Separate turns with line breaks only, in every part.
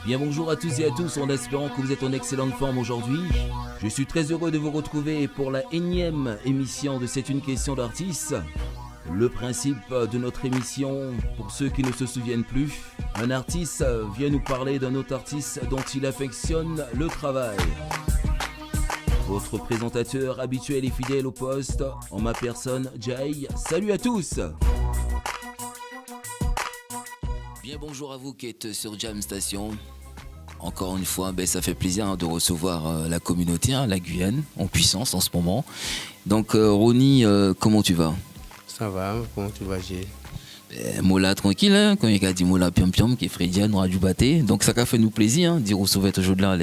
Bien bonjour à tous et à tous, en espérant que vous êtes en excellente forme aujourd'hui. Je suis très heureux de vous retrouver pour la énième émission de C'est une question d'artiste. Le principe de notre émission, pour ceux qui ne se souviennent plus, un artiste vient nous parler d'un autre artiste dont il affectionne le travail. Votre présentateur habituel et fidèle au poste, en ma personne, Jay. Salut à tous! Bien bonjour à vous qui êtes sur Jam Station. Encore une fois, ça fait plaisir de recevoir la communauté, la Guyane, en puissance en ce moment. Donc Ronnie, comment tu vas?
Ça va, comment tu vas, Gilles?
Mola tranquille, hein, comme il a dit Mola piom piom, qui est Frédien, on a du batté. Donc ça a fait nous plaisir, dire recevoir toujours là,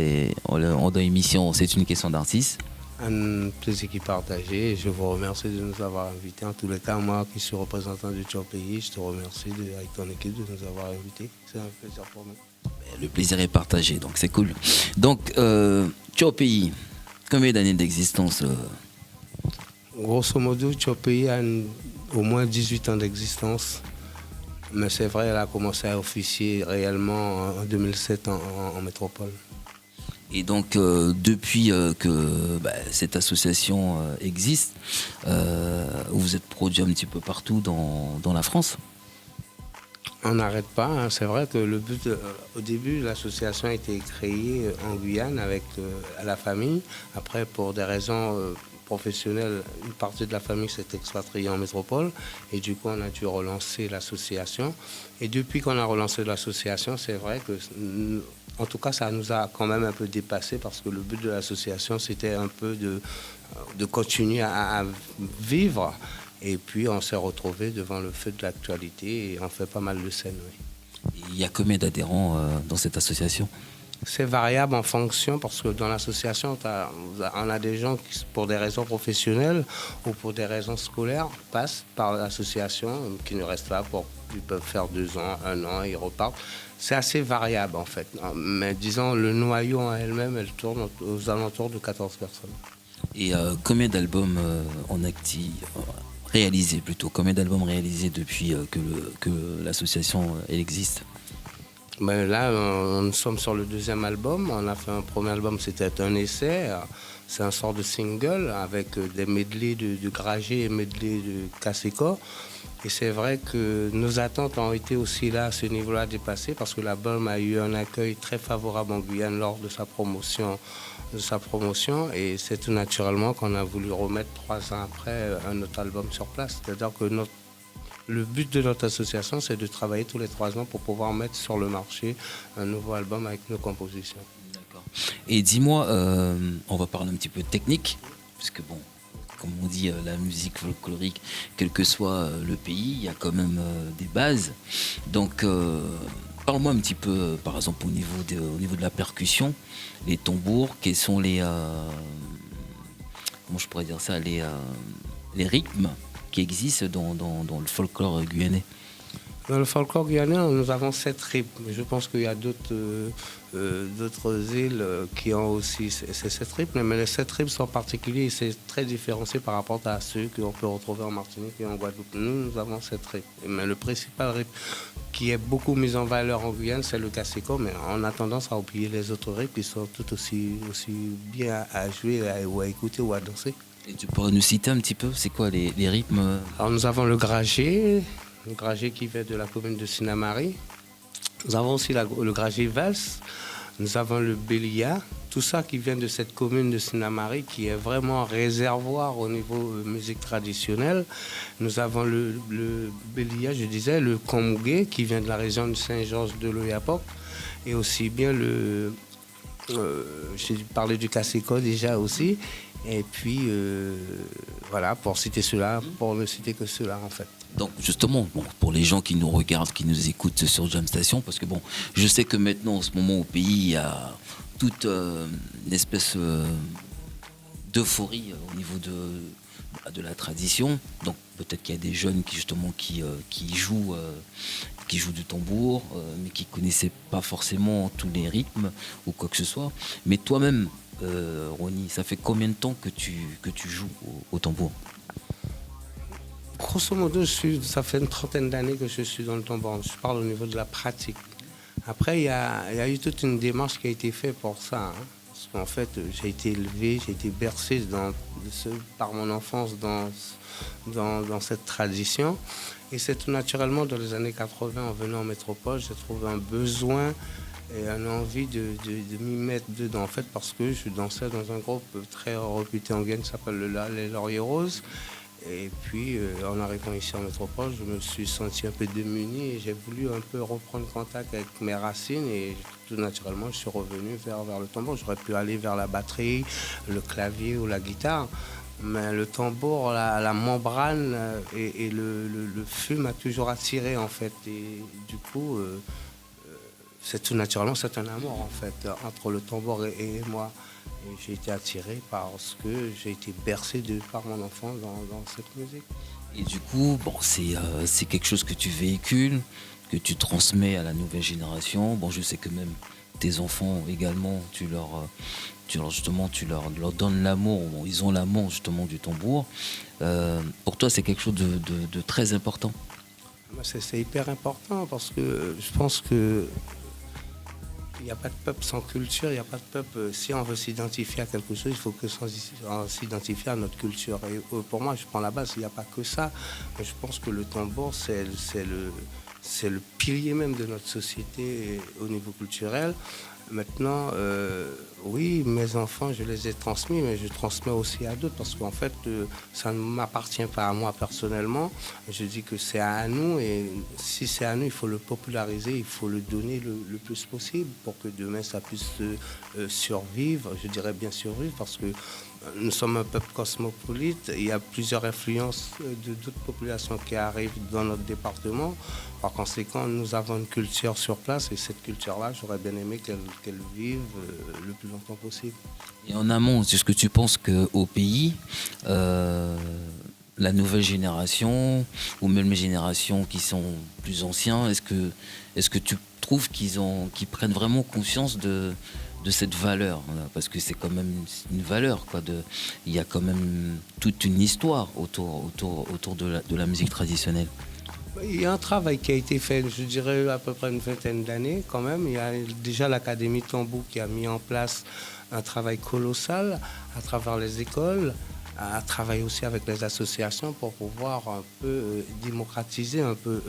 en dans l'émission, c'est une question d'artiste.
Un plaisir qui est partagé. Je vous remercie de nous avoir invités. En tous les cas, moi qui suis représentant du Tchao-Pays, je te remercie avec ton équipe de nous avoir invités. C'est un plaisir pour nous.
Le plaisir est partagé, donc c'est cool. Donc, Tchao-Pays, combien d'années d'existence
Grosso modo, Tchao-Pays a au moins 18 ans d'existence. Mais c'est vrai, elle a commencé à officier réellement en 2007 en métropole.
Et donc, depuis que cette association existe, vous êtes produit un petit peu partout dans la France.
On n'arrête pas, hein. C'est vrai que le but, au début, l'association a été créée en Guyane avec la famille. Après, pour des raisons professionnelles, une partie de la famille s'est expatriée en métropole. Et du coup, on a dû relancer l'association. Et depuis qu'on a relancé l'association, c'est vrai que... En tout cas, ça nous a quand même un peu dépassé parce que le but de l'association, c'était un peu de continuer à vivre. Et puis, on s'est retrouvé devant le feu de l'actualité et on fait pas mal de scènes. Oui.
Il y a combien d'adhérents dans cette association?
C'est variable en fonction parce que dans l'association, on a des gens qui, pour des raisons professionnelles ou pour des raisons scolaires, passent par l'association, qui ne restent pas ils peuvent faire 2 ans, 1 an, ils repartent. C'est assez variable en fait. Mais disons, le noyau en elle-même, elle tourne aux alentours de 14 personnes.
Et combien d'albums réalisés plutôt? Combien d'albums réalisés depuis que l'association elle existe?
Là, nous sommes sur le 2e album. On a fait un premier album, c'était un essai. C'est un sort de single avec des medleys de Gragé et medley de Kaseko. Et c'est vrai que nos attentes ont été aussi là, à ce niveau-là, dépassées, parce que l'album a eu un accueil très favorable en Guyane lors de sa promotion. Et c'est tout naturellement qu'on a voulu remettre 3 ans après un autre album sur place. C'est-à-dire que le but de notre association, c'est de travailler tous les 3 ans pour pouvoir mettre sur le marché un nouveau album avec nos compositions.
D'accord. Et dis-moi, on va parler un petit peu de technique, parce que bon, comme on dit, la musique folklorique, quel que soit le pays, il y a quand même des bases. Donc, parle-moi un petit peu, par exemple, au niveau de la percussion, les tambours, quels sont comment je pourrais dire ça, les rythmes qui existent dans le folklore guyanais.
Dans le folklore guyanais, nous avons 7 rythmes. Je pense qu'il y a d'autres îles qui ont aussi ces 7 rythmes, mais les 7 rythmes sont particuliers et c'est très différencié par rapport à ceux qu'on peut retrouver en Martinique et en Guadeloupe. Nous avons 7 rythmes. Mais le principal rythme qui est beaucoup mis en valeur en Guyane, c'est le Kaseko, mais on a tendance à oublier les autres rythmes qui sont tout aussi bien à jouer ou à écouter ou à danser.
Et tu pourrais nous citer un petit peu, c'est quoi les rythmes?
Alors nous avons le Gragé qui vient de la commune de Sinamari. Nous avons aussi le Gragé Valse. Nous avons le Bélia. Tout ça qui vient de cette commune de Sinamari qui est vraiment un réservoir au niveau musique traditionnelle. Nous avons le Bélia, je disais, le Komougué qui vient de la région de Saint-Georges de l'Oyapock. Et aussi bien j'ai parlé du Kaseko déjà aussi. Et puis, voilà, pour citer cela, pour ne citer que cela, en fait.
Donc, justement, pour les gens qui nous regardent, qui nous écoutent sur Jam Station, parce que bon, je sais que maintenant, en ce moment, au pays, il y a toute une espèce d'euphorie au niveau de la tradition. Donc, peut-être qu'il y a des jeunes qui jouent du tambour, mais qui ne connaissaient pas forcément tous les rythmes ou quoi que ce soit. Mais toi-même, Ronnie, ça fait combien de temps que tu joues au tambour?
Grosso modo, ça fait une 30aine d'années que je suis dans le tambour. Je parle au niveau de la pratique. Après, il y a eu toute une démarche qui a été faite pour ça, hein. Parce qu'en fait, j'ai été élevé, j'ai été bercé par mon enfance dans cette tradition. Et c'est tout naturellement, dans les années 80, en venant en métropole, j'ai trouvé un besoin et une envie de m'y mettre dedans. En fait, parce que je dansais dans un groupe très réputé en Guyane qui s'appelle les Lauriers Roses. Et puis, en arrivant ici en métropole, je me suis senti un peu démuni et j'ai voulu un peu reprendre contact avec mes racines. Et tout naturellement, je suis revenu vers le tambour. J'aurais pu aller vers la batterie, le clavier ou la guitare. Mais le tambour, la membrane et le feu m'a toujours attiré, en fait. Et du coup, c'est tout naturellement, c'est un amour, en fait, entre le tambour et moi. Et j'ai été attiré parce que j'ai été bercé par mon enfance dans cette musique.
Et du coup, bon, c'est quelque chose que tu véhicules, que tu transmets à la nouvelle génération. Bon, je sais que même tes enfants également, tu leur donnes l'amour. Bon, ils ont l'amour justement du tambour. Pour toi, c'est quelque chose de très important.
C'est hyper important parce que je pense que il n'y a pas de peuple sans culture, il n'y a pas de peuple. Si on veut s'identifier à quelque chose, il faut que on s'identifie à notre culture. Et pour moi, je prends la base, il n'y a pas que ça. Mais je pense que le tambour, c'est le pilier même de notre société au niveau culturel. Maintenant, oui, mes enfants, je les ai transmis, mais je transmets aussi à d'autres parce qu'en fait, ça ne m'appartient pas à moi personnellement. Je dis que c'est à nous et si c'est à nous, il faut le populariser, il faut le donner le plus possible pour que demain ça puisse survivre. Je dirais bien survivre parce que nous sommes un peuple cosmopolite. Il y a plusieurs influences de d'autres populations qui arrivent dans notre département. Par conséquent, nous avons une culture sur place et cette culture-là, j'aurais bien aimé qu'elle vive le plus longtemps possible.
Et en amont, est-ce que tu penses qu'au pays, la nouvelle génération, ou même les générations qui sont plus anciens, est-ce que tu trouves qu'ils prennent vraiment conscience de cette valeur, voilà, parce que c'est quand même une valeur, quoi. Il y a quand même toute une histoire autour de la musique traditionnelle.
Il y a un travail qui a été fait, je dirais à peu près une vingtaine d'années quand même. Il y a déjà l'Académie Tambou qui a mis en place un travail colossal à travers les écoles, à travailler aussi avec les associations pour pouvoir un peu démocratiser un peu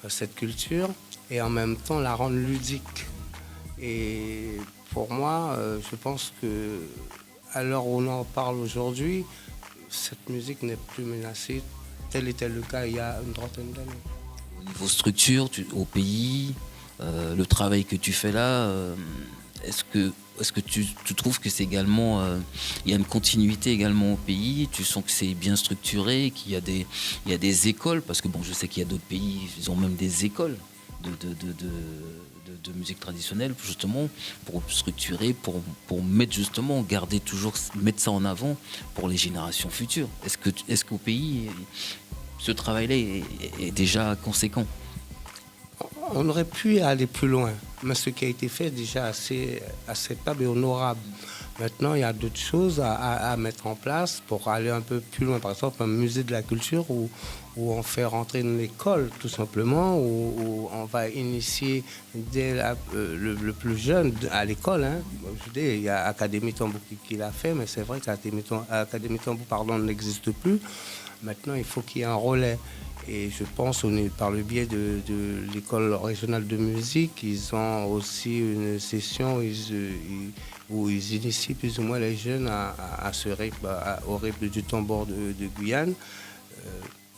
cette culture et en même temps la rendre ludique. Et pour moi, je pense que à l'heure où on en parle aujourd'hui, cette musique n'est plus menacée. Tel était le cas il y a une trentaine d'années.
Au niveau structure, au pays, le travail que tu fais là, est-ce que tu trouves que c'est également, il y a une continuité également au pays, tu sens que c'est bien structuré, il y a des écoles, parce que bon, je sais qu'il y a d'autres pays, ils ont même des écoles de musique traditionnelle, justement, pour structurer, pour mettre justement, garder toujours, mettre ça en avant pour les générations futures. Est-ce qu'au pays, ce travail-là est déjà conséquent?
On aurait pu aller plus loin, mais ce qui a été fait est déjà assez acceptable et honorable. Maintenant, il y a d'autres choses à mettre en place pour aller un peu plus loin. Par exemple, un musée de la culture où on fait rentrer une école, tout simplement, où on va initier dès le plus jeune à l'école. Hein. Je dis, il y a Académie Tambou qui l'a fait, mais c'est vrai qu'Académie Tambou n'existe plus. Maintenant, il faut qu'il y ait un relais. Et je pense, par le biais de l'école régionale de musique, ils ont aussi une session où ils initient plus ou moins les jeunes au rythme du tambour de Guyane.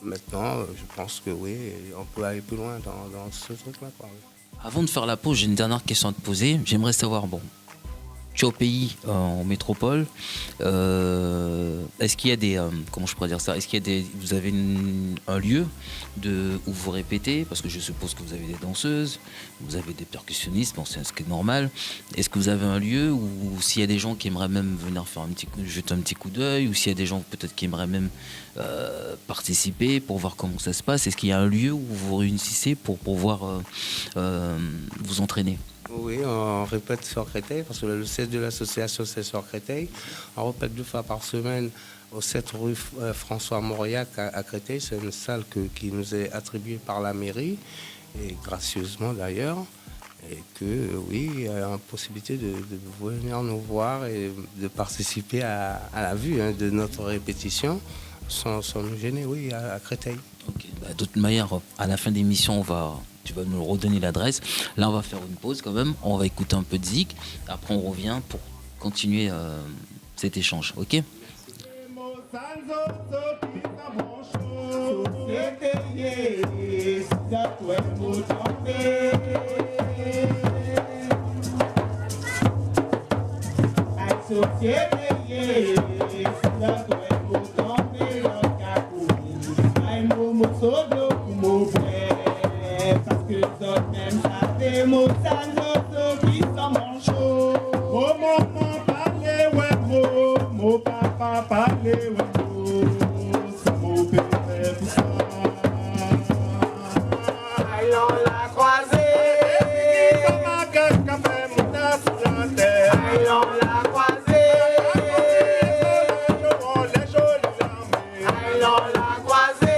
Maintenant, je pense que oui, on peut aller plus loin dans ce truc-là.
Avant de faire la pause, j'ai une dernière question à te poser. J'aimerais savoir, bon, tu es au pays, en métropole. Est-ce qu'il y a des, comment je pourrais dire ça, vous avez un lieu où vous répétez, parce que je suppose que vous avez des danseuses, vous avez des percussionnistes, bon, c'est ce qui est normal. Est-ce que vous avez un lieu où s'il y a des gens qui aimeraient même venir faire jeter un petit coup d'œil, ou s'il y a des gens peut-être qui aimeraient même participer pour voir comment ça se passe, est-ce qu'il y a un lieu où vous vous réunissez pour pouvoir vous entraîner?
Oui, on répète sur Créteil, parce que le siège de l'association, c'est sur Créteil. On répète 2 fois par semaine au 7 rue François Mauriac à Créteil. C'est une salle qui nous est attribuée par la mairie. et gracieusement d'ailleurs. Et que oui, il y a la possibilité de venir nous voir et de participer à la vue de notre répétition sans nous gêner, oui, à Créteil.
Okay. Bah, de toute manière, à la fin de l'émission, tu vas nous redonner l'adresse. Là, on va faire une pause quand même. On va écouter un peu de zik. Après, on revient pour continuer cet échange. Ok?
Parce que d'autres même savent mon sanzo qui sont mon chaud. Mon maman parle ouais mon papa parle ouais c'est mon père tout ça. Allons la croisée. Comment quelqu'un fait mon tas sur la terre. Allons la croisée. Les jolies armées. Allons la croisée.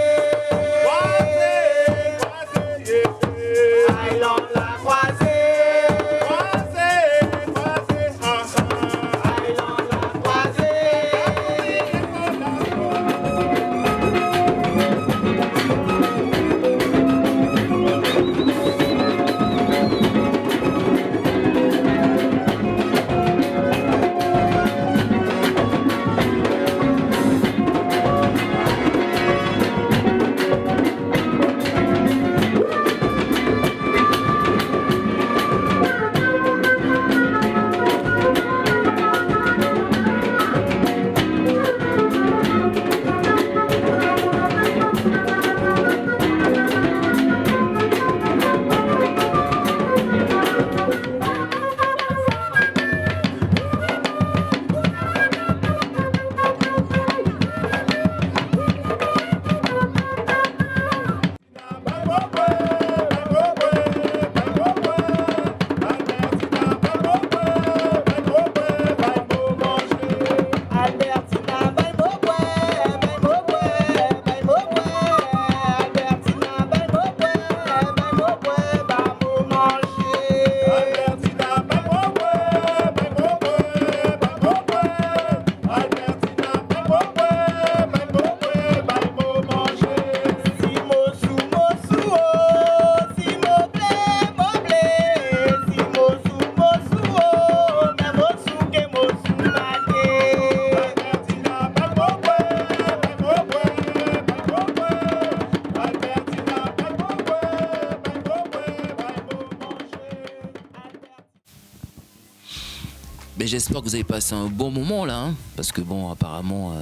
Mais j'espère que vous avez passé un bon moment là, hein, parce que bon, apparemment,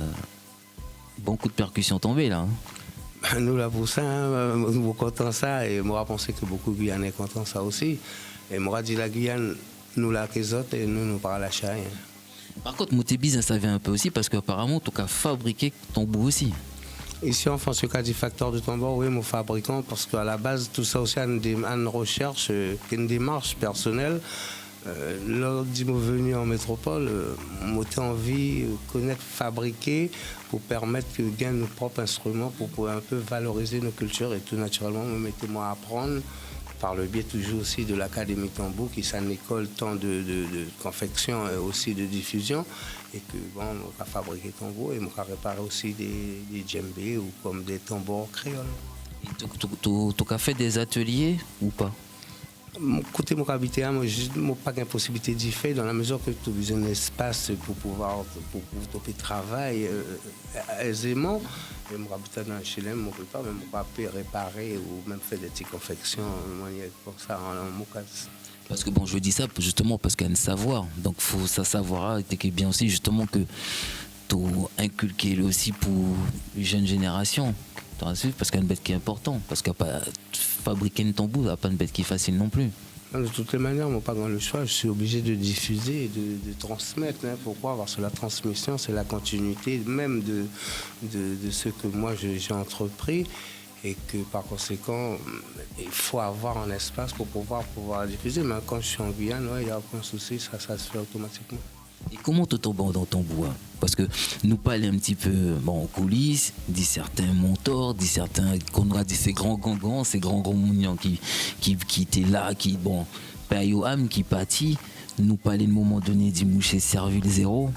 bon coup de percussion tombé là. Hein.
Nous là pour ça, nous contents ça, et moi pensé que beaucoup de Guyanais contents ça aussi. Et moi dit la Guyane, nous la les autres et nous parlons la chaille.
Par contre, Moutébise, ça vient un peu aussi parce qu'apparemment, tu as fabriqué ton bout aussi.
Ici en France, le cas du facteur de tambour, oui, nous fabriquons parce qu'à la base, tout ça aussi a une recherche, une démarche personnelle. Lors de mon venu en métropole, j'ai envie de connaître, fabriquer pour permettre que gagne nos propres instruments pour pouvoir un peu valoriser nos cultures et tout naturellement me mettez moi à apprendre par le biais toujours aussi de l'Académie Tambour qui est une école tant de confection et aussi de diffusion et que bon, on a fabriqué tambour et on a réparé aussi des djembés ou comme des tambours créoles.
Tu as fait des ateliers ou pas?
Côté mon habité, moi n'ai pas de possibilité d'y faire dans la mesure que tu as besoin d'un espace pour pouvoir pour travailler aisément. Et mon habitat dans le HLM, je ne peux pas même réparer ou même faire des petites confections comme ça en mon cas.
Parce que bon, je dis ça justement parce qu'il y a un savoir. Donc il faut ça savoir et que bien aussi justement que tu inculqué aussi pour les jeunes générations. Parce qu'il y a une bête qui est importante. Parce qu'il n'y a pas fabriquer une tambour, il n'y a pas une bête qui est facile non plus.
De toutes les manières, moi, pas dans le choix, je suis obligé de diffuser et de transmettre. Hein. Pourquoi? Parce que la transmission, c'est la continuité même de ce que moi j'ai entrepris. Et que par conséquent, il faut avoir un espace pour pouvoir diffuser. Mais quand je suis en Guyane, il n'y a aucun souci, ça se fait automatiquement.
Et comment tu tombes dans ton bois? Parce que nous parlons un petit peu en coulisses, dit certains mentors, dit certains qu'on a dit ces grands gangans, ces grands mounions qui étaient là, qui père Yoham qui partit, nous parler de moment donné du moucher Serville Zéro.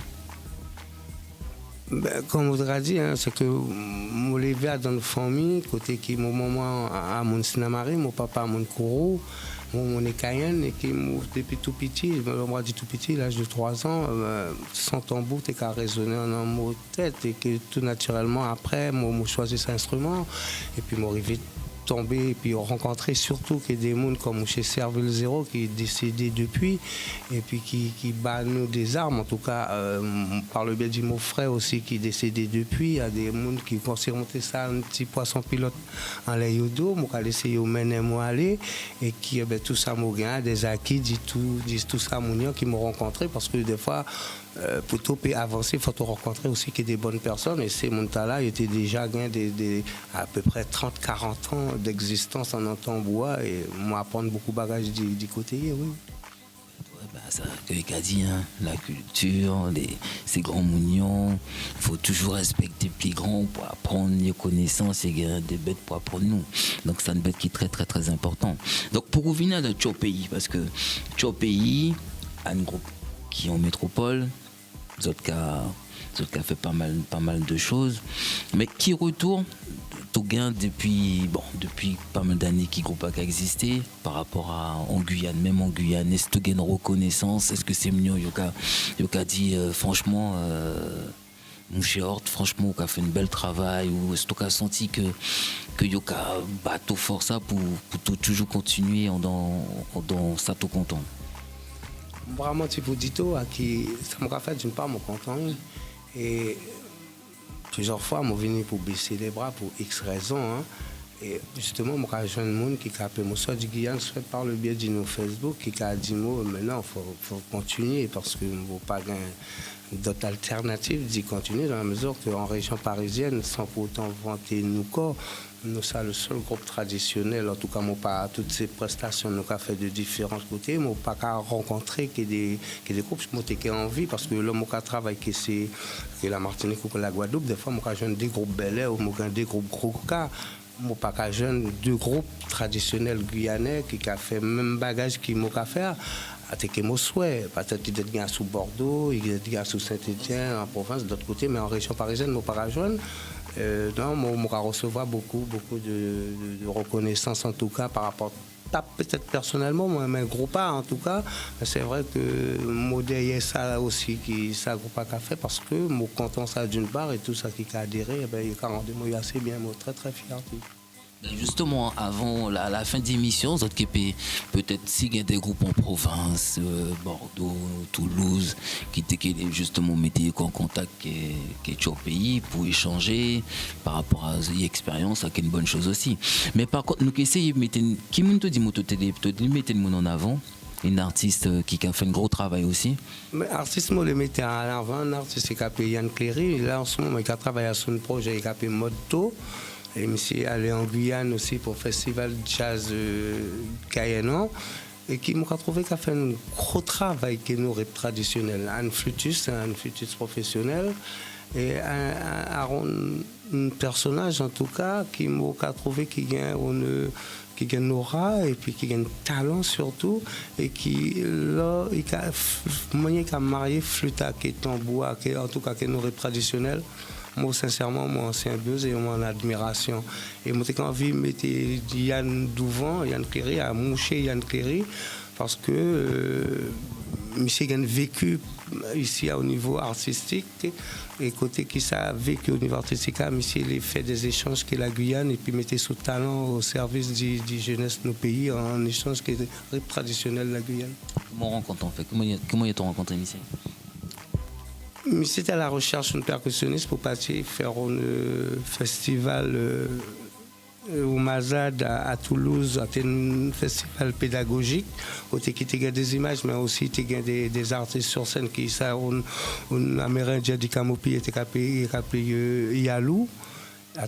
Comme on a dit, c'est que mon levé dans une famille, côté qui mon maman à mon Sinamari, mon papa à mon Kourou, mon Ekayen, et qui depuis tout petit, moi dit tout petit, l'âge de 3 ans, sans tambour, t'es qu'à résonner en mot tête, et que tout naturellement après, moi choisi cet instrument, et puis mon arrivé tomber et puis rencontrer surtout que des gens comme chez Serville Zéro qui est décédé depuis et puis qui bat nous des armes en tout cas par le biais de mon frère aussi qui est décédé depuis. Il y a des gens qui vont surmonter ça un petit poisson pilote en l'ayodo moi laisser au mener moi aller et qui tout ça m'a gagné des acquis dit tout ça mon qui m'ont rencontré parce que des fois pour tout avancer, il faut rencontrer aussi que des bonnes personnes. Et ces gens-là, ils étaient déjà gagnés à peu près 30-40 ans d'existence en Antambois. Et moi, apprendre beaucoup de bagages du côté, oui.
Ouais, ça, que a dit, la culture, ces grands mounions, il faut toujours respecter les plus grands pour apprendre les connaissances et des bêtes pour apprendre nous. Donc, c'est une bête qui est très, très, très important. Donc, pour revenir à Tchopéi, parce que Tchopéi a un groupe qui est en métropole, Zotka fait pas mal de choses, mais qui retourne tout gain depuis pas mal d'années qui groupe a existé par rapport à en Guyane, même en Guyane, est-ce que une reconnaissance, est-ce que c'est mieux Yoka dit franchement mon cher Hort, franchement on a fait un bel travail ou est-ce que tu as senti que Yoka bateau fort ça pour toujours continuer dans ça tout content?
Vraiment, tu peux dire qui ça m'a fait d'une part, mon content. Et plusieurs fois, je suis venu pour baisser les bras pour X raisons. Et justement, je suis un jeune monde qui a appelé soit du Guyane, soit par le biais de nos Facebook, qui a dit maintenant, il faut continuer parce que nous pas d'autres alternatives d'y continuer dans la mesure qu'en région parisienne, sans pour autant vanter nos corps, nous sommes le seul groupe traditionnel, en tout cas, moi, pas toutes ces prestations, nous avons fait de différents côtés, mais pas qu'à rencontrer que des groupes, moi, qui ont envie, parce que l'homme qui travaille, que c'est la Martinique ou la Guadeloupe, des fois, moi, j'ai des groupes Bel Air ou des groupes Gros Cas. Moi, pas qu'à jeune deux groupes traditionnels guyanais qui ont fait le même bagage qu'ils m'ont fait. Que mon souhait, peut-être qu'il y a sous Bordeaux, il y a sous Saint-Étienne, en province, d'autre côté, mais en région parisienne, moi, pas jeune. Non, on va recevoir beaucoup de reconnaissance en tout cas par rapport, pas peut-être personnellement, mais un groupe A en tout cas. C'est vrai que moi derrière ça aussi, ça groupe A qu'a fait parce que moi content ça d'une part et tout ça qui a adhéré, il y a rendu moi assez bien, moi très très fier.
Justement, avant la fin d'émission, peut-être s'il y a des groupes en province, Bordeaux, Toulouse, qui justement mettaient en contact avec au pays pour échanger par rapport à l'expérience, c'est une bonne chose aussi. Mais par contre, nous essayons de mettre, qui nous dit mettre le monde en avant, une artiste qui a fait un gros travail aussi.
Mais artiste, moi, le mettais en avant, un artiste qui a appelé Yann Cléry, là en ce moment, il a travaillé sur un projet qui a appelé Moto. Et monsieur allé en Guyane aussi pour le festival jazz Cayennon et qui m'a trouvé qu'il a fait un gros travail qui nous est traditionnel. Un flûtiste professionnel et un personnage en tout cas qui m'a trouvé qui gagne une aura et puis qui a un talent surtout et qui là il a marié flûte qui est en bois qui en tout cas qui nous est traditionnel. Moi, sincèrement, moi, c'est un buzz et mon admiration. Et moi, j'ai envie de mettre Yann Douvant, Yann Cléry, à moucher Yann Cléry, parce que monsieur a vécu ici au niveau artistique, et côté qui ça a vécu au niveau artistique, monsieur il fait des échanges que la Guyane, et puis mettait son talent au service du jeunesse de nos pays, en échange qui est traditionnel de la Guyane.
Comment rencontre en fait? Comment y a-t-on rencontré ici?
C'était à la recherche d'une percussionniste pour partir faire un festival au Mazad à Toulouse, un festival pédagogique, où il y a des images, mais aussi il y a des artistes sur scène qui sont un Amérindien du Camopi, qui appelé Yalou.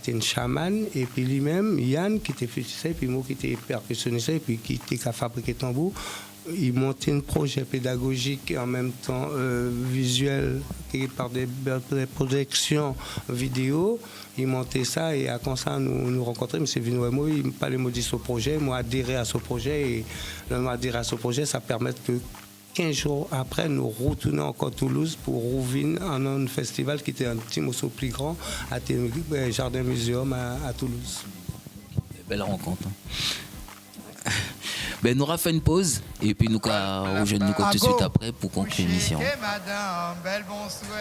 une chaman, et puis lui-même, Yann, qui était flûtiste, et puis moi qui était percussionniste, et puis qui était qu'à fabriquer tambour. Il montait un projet pédagogique et en même temps visuel, par des projections vidéo. Il montait ça et à quand ça nous rencontrer, M. Vinouemo, il me parlait de ce projet, moi adhéré à ce projet. Et adhéré à ce projet, ça permet que 15 jours après, nous retournons encore à Toulouse pour rouvrir un festival qui était un petit morceau plus grand à Jardin Muséum à Toulouse.
Belle rencontre. Ben, nous aura fait une pause et puis nous rejoindre nous tout de suite après pour conclure l'émission.
Madame, bel bon souhait.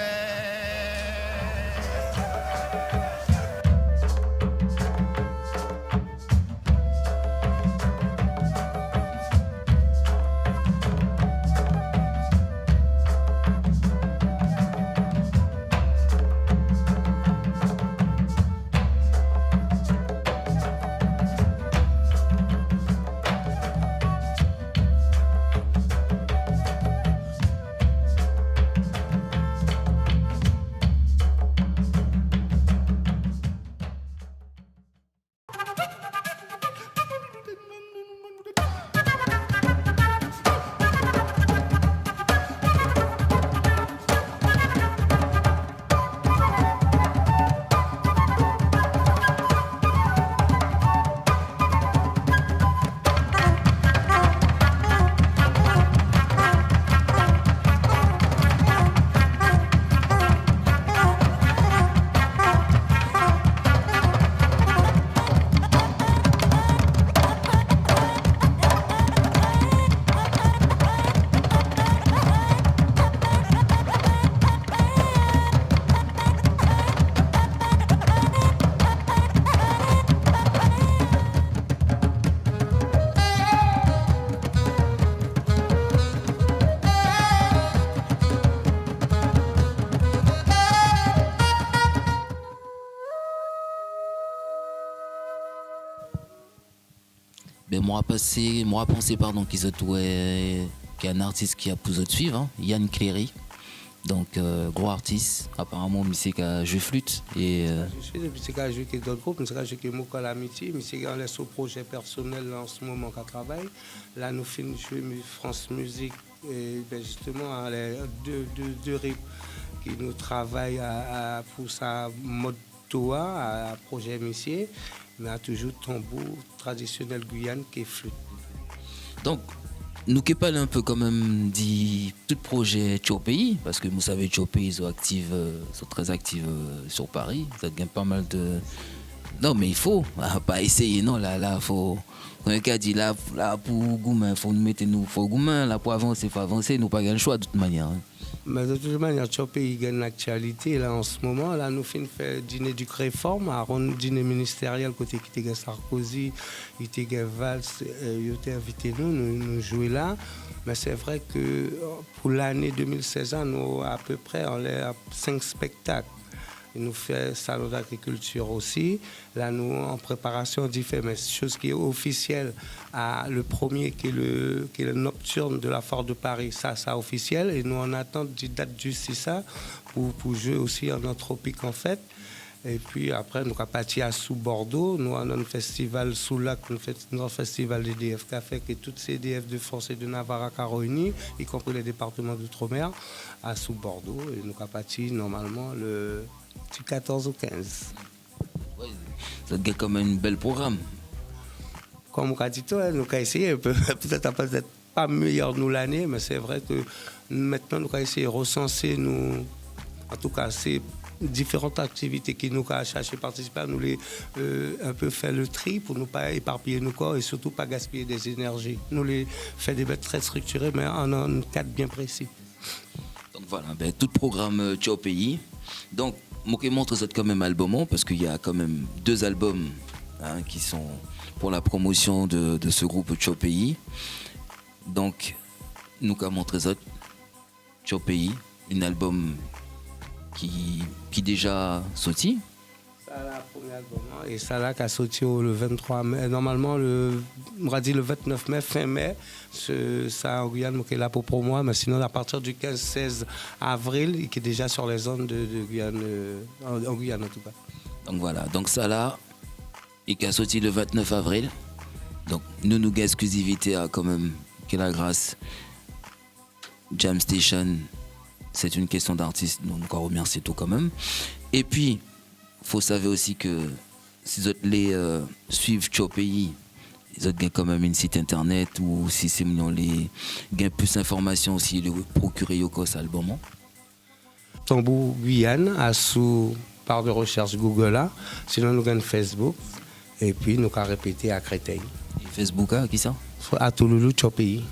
Ben, moi pensé qu'ils qu'il y a un artiste qui a pu suivre, hein, Yann Cléry. Donc gros artiste, apparemment musique à jeu flûte et
je suis musique à jouer avec d'autres groupes, musique à jouer avec Moko l'amitié, musique à laisser au projet personnel en ce moment qu'on travaille. Là nous finissons jouer France Musique et ben, justement les deux rythmes qui nous travaillent pour sa mode toa à projet Messier, mais a toujours tambour traditionnel Guyane qui est flûte.
Donc nous qui parlons un peu quand même du tout projet Tchopéi, parce que vous savez Tchopéi sont très actifs sur Paris, ça gagne pas mal de... Non mais il faut, pas essayer, non, là faut... Un cas dit là pour Goumen, faut nous mettre faut Goumen, là pour avancer, nous pas le choix de toute manière. Hein.
Mais de toute manière, Tchopéi gagne l'actualité là en ce moment. Là, nous finissons faire dîner du réforme, un dîner ministériel côté qui était Sarkozy, il était Valls, il était invité nous jouer là. Mais c'est vrai que pour l'année 2016, nous à peu près on est à 5 spectacles. Il nous fait salon d'agriculture aussi. Là, nous, en préparation, on fait, mais chose qui est officielle, le premier qui est le nocturne de la Foire de Paris, ça officiel. Et nous, on attend des dates justice pour jouer aussi en anthropique, en fait. Et puis après, nous avons parti à sous Bordeaux. Nous avons un festival sous lac, notre festival des DF Café, qui est toutes ces DF de France et de Navarra réunis, y compris les départements d'outre-mer, à sous Bordeaux. Et nous avons parti normalement du 14 au 15.
Ouais, ça te comme un bel programme.
Comme on a dit, nous avons essayé, peut-être pas meilleur nous l'année, mais c'est vrai que maintenant nous avons essayé de recenser en tout cas ces différentes activités qui nous ont cherché à participer, nous les un peu faire le tri pour ne pas éparpiller nos corps et surtout pas gaspiller des énergies. Nous les faire des bêtes très structurées, mais en un cadre bien précis.
Donc voilà, tout programme Tchopéi. Donc moi qui montre ça quand même album, parce qu'il y a quand même 2 albums qui sont pour la promotion de ce groupe Tchopéi. Donc nous avons montré ça Tchopéi, un album qui déjà sorti.
Ça là, premier album, et ça là qui a sorti le 23 mai. Normalement, on va dire le 29 mai, fin mai. Ça en Guyane, qui est là pour moi, mais sinon à partir du 15-16 avril, qui est déjà sur les zones de Guyane, en Guyane en tout cas.
Donc voilà, donc ça là, il a sorti le 29 avril. Donc nous gagnons exclusivité à quand même, que la grâce. Jam Station, c'est une question d'artiste, donc on remercie tout quand même. Et puis, faut savoir aussi que si vous les suivent au pays, ils ont quand même une site internet ou si c'est mignon les gain plus d'informations aussi le procurer au cos album.
Tambour Guyane à sous barre de recherche Google là, sinon nous gagnons Facebook et puis nous avons répété à Créteil.
Et Facebook à qui ça?
À Touloulou Tchopi.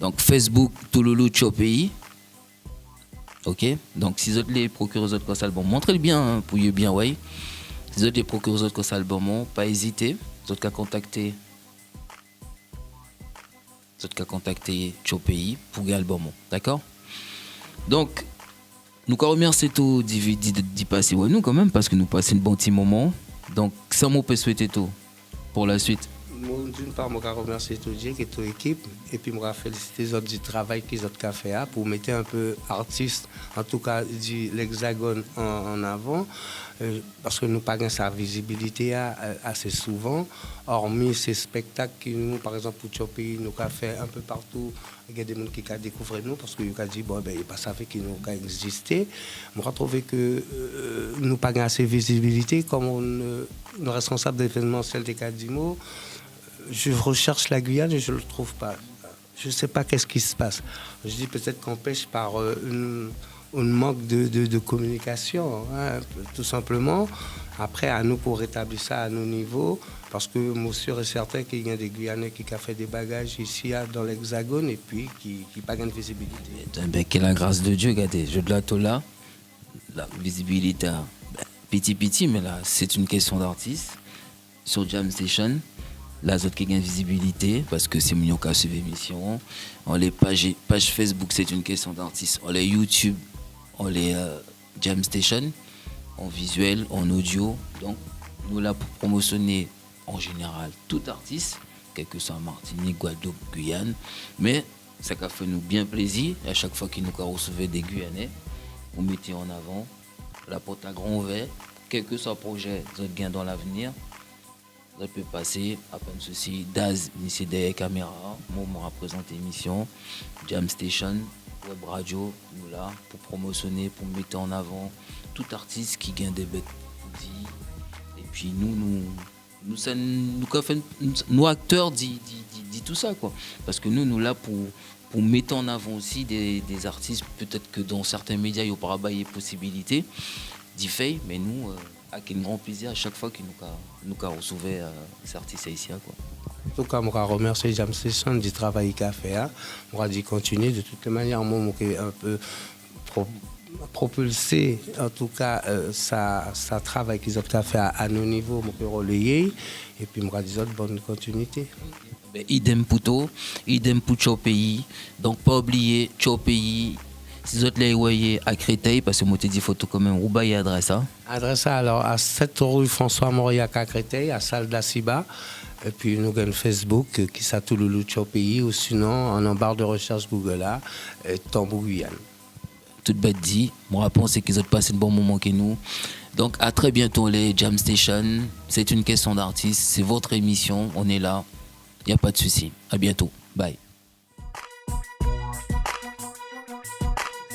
Donc Facebook Touloulou Tchopi. Ok, donc si vous les procureurs autres cos album, montrez-le bien hein, pour y bien ouais. Si vous les procureurs autres cos album, pas hésiter, vous qu'à contacter. Vous qu'à contacter Tchopi pour gagner l'album, d'accord? Donc nous remercions tout d'y passer ouais, nous quand même parce que nous passons un bon petit moment. Donc ça m'a peut souhaiter tout pour la suite.
D'une part, je remercie tout Dieu et toute l'équipe et puis je féliciter les autres du travail qu'ils ont fait pour mettre un peu artistes, en tout cas l'Hexagone en avant, parce que nous n'avons pas sa visibilité assez souvent, hormis ces spectacles que nous, par exemple, pour Tchopi, nous avons fait un peu partout. Il y a des gens qui ont découvert nous parce qu'ils ont dit bon, ben, ils ne savaient qu'ils nous ont existé. Je trouve que nous n'avons pas assez de visibilité comme nos responsables d'événementiel des Cadimo. Je recherche la Guyane et je ne le trouve pas. Je ne sais pas qu'est-ce qui se passe. Je dis peut-être qu'on pêche par un manque de communication, hein, tout simplement. Après, à nous pour rétablir ça à nos niveaux, parce que moi, sûr et certain qu'il y a des Guyanais qui ont fait des bagages ici dans l'Hexagone et puis qui n'ont pas de visibilité.
Ben, quelle la grâce de Dieu, regardez, je de là, la visibilité, ben, petit, mais là, c'est une question d'artiste sur Jam Station. Là, autres qui gagnent visibilité parce que c'est mignon qu'à suivre l'émission. On les pages Facebook, c'est une question d'artiste. On les YouTube, on les Jam Station, en visuel, en audio. Donc, nous là pour promotionner en général tout artiste, quel que soit Martinique, Guadeloupe, Guyane. Mais ça a fait nous bien plaisir. À chaque fois qu'ils nous recevaient des Guyanais, on mettait en avant la porte à grand ouvert, quel que soit le projet, vous êtes gain dans l'avenir. Ça peut passer, à peine ceci, Daz, initié des caméras, moi, je représente l'émission, Jam Station, Web Radio, nous là, pour promotionner, pour mettre en avant tout artiste qui gagne des bêtes. Et puis nous acteurs, dit tout ça, quoi. Parce que nous là, pour mettre en avant aussi des artistes, peut-être que dans certains médias, il y aura pas de possibilité d'y faire, mais nous, avec un grand plaisir à chaque fois que nous recevons ces artistes ici. Quoi.
En tout cas, je remercie Jam Station du travail qu'il a fait. Je vais continuer de toutes les manières. Moi, je un peu propulser, en tout cas, ça travail qu'ils ont fait à nos niveaux, je vais relayer. Et puis, je vais dire bonne continuité.
Ben, idem pour tout, idem pour Tchopi. Donc, pas oublier Tchopi. Si vous êtes voyez à Créteil, parce que moi, je dis photo quand même, où est l'adresse?
Adresse alors à 7 rue François Mauriac à Créteil, à Salle d'Aciba. Et puis nous avons Facebook qui s'appelle Touloulou Tchopi ou sinon en barre de recherche Google là, Tambour Guyane.
Tout bête dit, mon réponse c'est qu'ils ont passé un bon moment que nous. Donc à très bientôt les Jam Station. C'est une question d'artiste, c'est votre émission, on est là, il n'y a pas de souci. À bientôt, bye.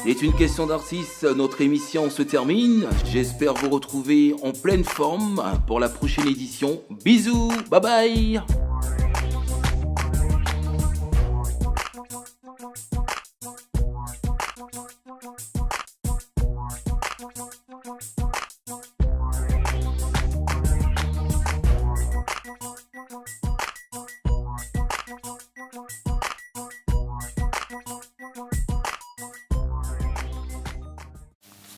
C'est une question d'artiste, notre émission se termine. J'espère vous retrouver en pleine forme pour la prochaine édition. Bisous, bye bye.